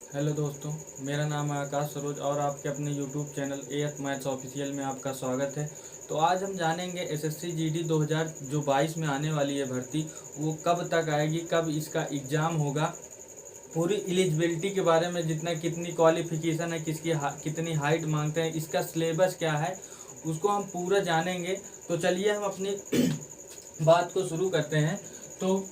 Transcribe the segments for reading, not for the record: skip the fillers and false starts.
Hello दोस्तों, मेरा नाम है आकाश सरोज और आपके अपने YouTube channel AF maths official में आपका स्वागत है। तो आज हम जानेंगे एसएससी जीडी 2000 जो 22 में आने वाली है भर्ती, वो कब तक आएगी, कब इसका एग्ज़ाम होगा, पूरी एलिजिबिलिटी के बारे में, जितना कितनी क्वालिफिकेशन है, कितनी हाइट मांगते हैं, इसका सिलेबस क्या है, उसको हम पूरा जानेंगे। तो चलिए हम अपनी बात को शुरू करते हैं। तो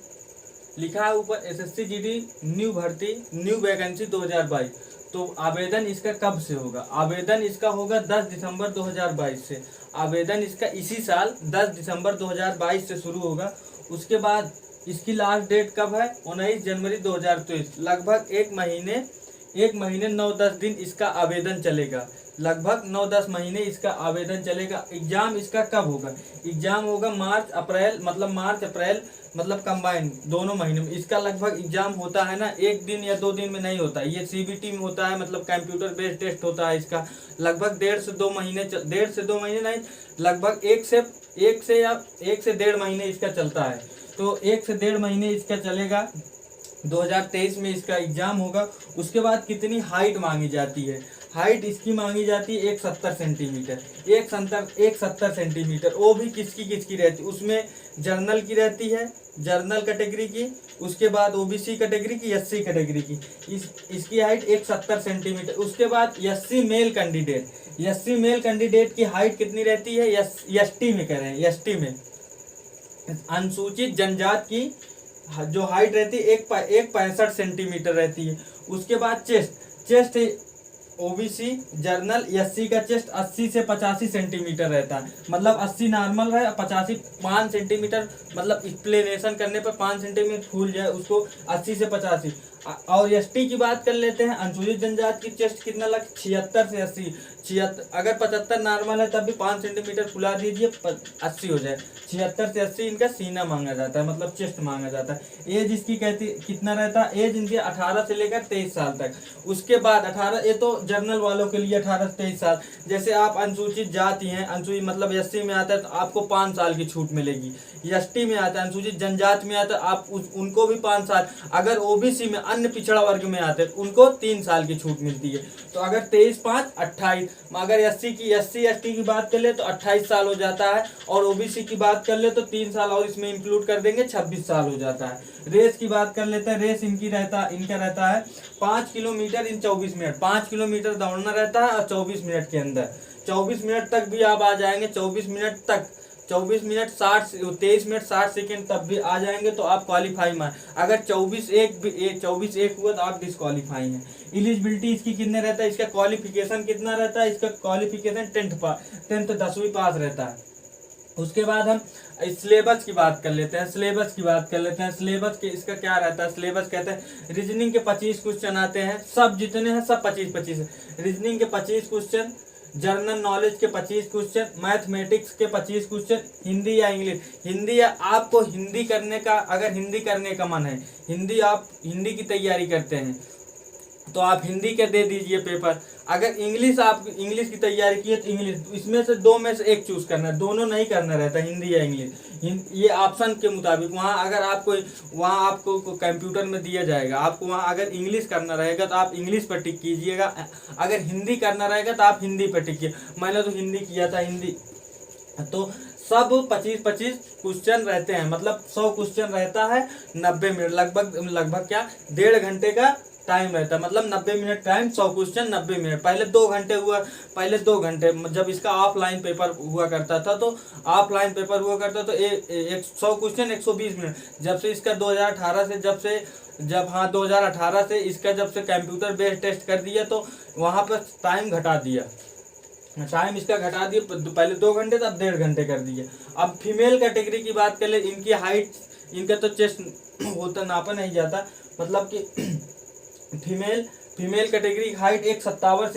लिखा है ऊपर एसएससी जीडी न्यू भर्ती न्यू वैकेंसी 2022। तो आवेदन इसका कब से होगा? आवेदन इसका होगा 10 दिसंबर 2022 से। आवेदन इसका इसी साल 10 दिसंबर 2022 से शुरू होगा। उसके बाद इसकी लास्ट डेट कब है? 19 जनवरी 2023। लगभग एक महीने 9-10 दिन इसका आवेदन चलेगा। लगभग 9-10 महीने इसका आवेदन चलेगा। एग्जाम इसका कब होगा? एग्जाम होगा मार्च अप्रैल मतलब कंबाइंड दोनों महीने में। इसका लगभग एग्जाम होता है ना, एक दिन या 2 दिन में नहीं होता। ये सीबीटी में होता है, मतलब कंप्यूटर बेस्ड टेस्ट होता है। इसका लगभग 1.5 से 2 महीने नहीं, लगभग एक से 1.5 महीने इसका चलता है। तो 1 से 1.5 महीने इसका चलेगा। 2023 में इसका एग्जाम होगा। उसके बाद कितनी हाइट मांगी जाती है? हाइट इसकी मांगी जाती है 170 सेंटीमीटर। 170 सेंटीमीटर। वो भी किसकी रहती है? उसमें जर्नल की रहती है, जर्नल कैटेगरी की, उसके बाद ओबीसी कैटेगरी की, एससी कैटेगरी की। इसकी हाइट 170 सेंटीमीटर। उसके बाद एससी मेल कैंडिडेट की हाइट कितनी रहती है? एसटी में कह रहे हैं, एसटी में अनुसूचित जनजाति की जो हाइट रहती है 165 सेंटीमीटर रहती है। उसके बाद चेस्ट ओबीसी जर्नल एससी का चेस्ट 80 से 85 सेंटीमीटर रहता है। मतलब 80 नॉर्मल है, 85 5 सेंटीमीटर, मतलब एक्सप्लेनेशन करने पर 5 सेंटीमीटर फूल जाए उसको 80 से 85। और एसटी की बात कर लेते हैं। अनुसूचित जनजाति की चेस्ट कितना लग 76 से 80। 76 अगर 75 नॉर्मल है तब भी 5 सेंटीमीटर फुला दीजिए, 80 हो जाए। 76 से 80 इनका सीना मांगा जाता है, मतलब चेस्ट मांगा जाता है। एज इसकी कितना रहता है? एज इनके 18 से लेकर 23 साल तक। उसके बाद 18, ये तो जनरल वालों के लिए 18 से 23 साल। जैसे आप अनुसूचित जाति हैं, अनुसूचित मतलब एससी में आता है तो आपको 5 साल की छूट मिलेगी। एसटी में आता है, अनुसूचित जनजाति में आता है, आप उनको भी 5 साल। अगर ओबीसी में अन्य पिछड़ा वर्ग में आते हैं उनको 3 साल की छूट मिलती है। तो अगर 23 5 28, अगर एससी एसटी की बात कर ले तो 28 साल हो जाता है, और ओबीसी की बात कर ले तो 3 साल और इसमें इंक्लूड कर देंगे, 26 साल हो जाता है। रेस की बात कर लेते हैं। रेस इनका रहता है 5 किलोमीटर इन 24 मिनट। 5 किलोमीटर दौड़ना रहता है और 24 मिनट के अंदर। 24 मिनट तक भी आप आ जाएंगे, 24 मिनट तक, 23 मिनट 60 सेकेंड तब भी आ जाएंगे तो आप क्वालिफाई में। अगर 24 एक हुआ तो आप डिस्क्वालीफाई हैं। एलिजिबिलिटी इसकी कितने रहता है? इसका क्वालिफिकेशन कितना रहता है? इसका क्वालिफिकेशन 10th 10वीं पास रहता है। उसके बाद हम सिलेबस की बात कर लेते हैं। सिलेबस के इसका क्या रहता है? सिलेबस कहते हैं रीजनिंग के 25 क्वेश्चन आते हैं, सब जितने हैं सब 25 है। रीजनिंग के 25 क्वेश्चन, जनरल नॉलेज के 25 क्वेश्चन, मैथमेटिक्स के 25 क्वेश्चन, हिंदी या इंग्लिश। हिंदी या आपको हिंदी करने का, अगर हिंदी करने का मन है, आप हिंदी की तैयारी करते हैं तो आप हिंदी के दे दीजिए पेपर। अगर आप इंग्लिश की तैयारी की है तो इंग्लिश, इसमें से 2 में से एक चूज करना है, दोनों नहीं करना रहता, हिंदी या इंग्लिश। ये ऑप्शन के मुताबिक वहाँ आपको कंप्यूटर में दिया जाएगा। आपको वहाँ अगर इंग्लिश करना रहेगा तो आप इंग्लिश पर टिक कीजिएगा, अगर हिंदी करना रहेगा तो आप हिंदी पर टिक कीजिए। मैंने तो हिंदी किया था। हिंदी तो सब 25 क्वेश्चन रहते हैं, मतलब 100 क्वेश्चन रहता है। 90 मिनट लगभग क्या 1.5 घंटे का टाइम रहता है, मतलब 90 मिनट टाइम, 100 क्वेश्चन 90 मिनट। पहले 2 घंटे जब इसका ऑफलाइन पेपर हुआ करता था तो 100 क्वेश्चन 120 मिनट। जब से इसका 2018 से जब से कंप्यूटर बेस्ड टेस्ट कर दिया तो वहाँ पर टाइम घटा दिया। पहले 2 घंटे तब 1.5 घंटे कर दिए। अब फीमेल कैटेगरी की बात कर ले। इनकी हाइट, इनका तो चेस्ट होता नापा नहीं जाता, मतलब कि फीमेल कैटेगरी की हाइट 157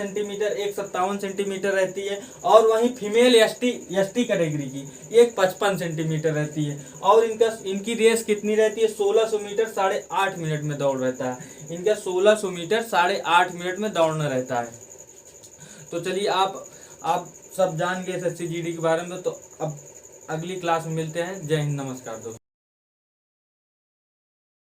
सेंटीमीटर रहती है। और वहीं फीमेल एसटी कैटेगरी की 155 सेंटीमीटर रहती है। और इनकी रेस कितनी रहती है? 1600 मीटर 8.5 मिनट में दौड़ रहता है। इनका 1600 मीटर 8.5 मिनट में दौड़ना रहता है। तो चलिए आप सब जान गए एसएससी जीडी के बारे में। तो अब अगली क्लास में मिलते हैं। जय हिंद, नमस्कार दोस्तों।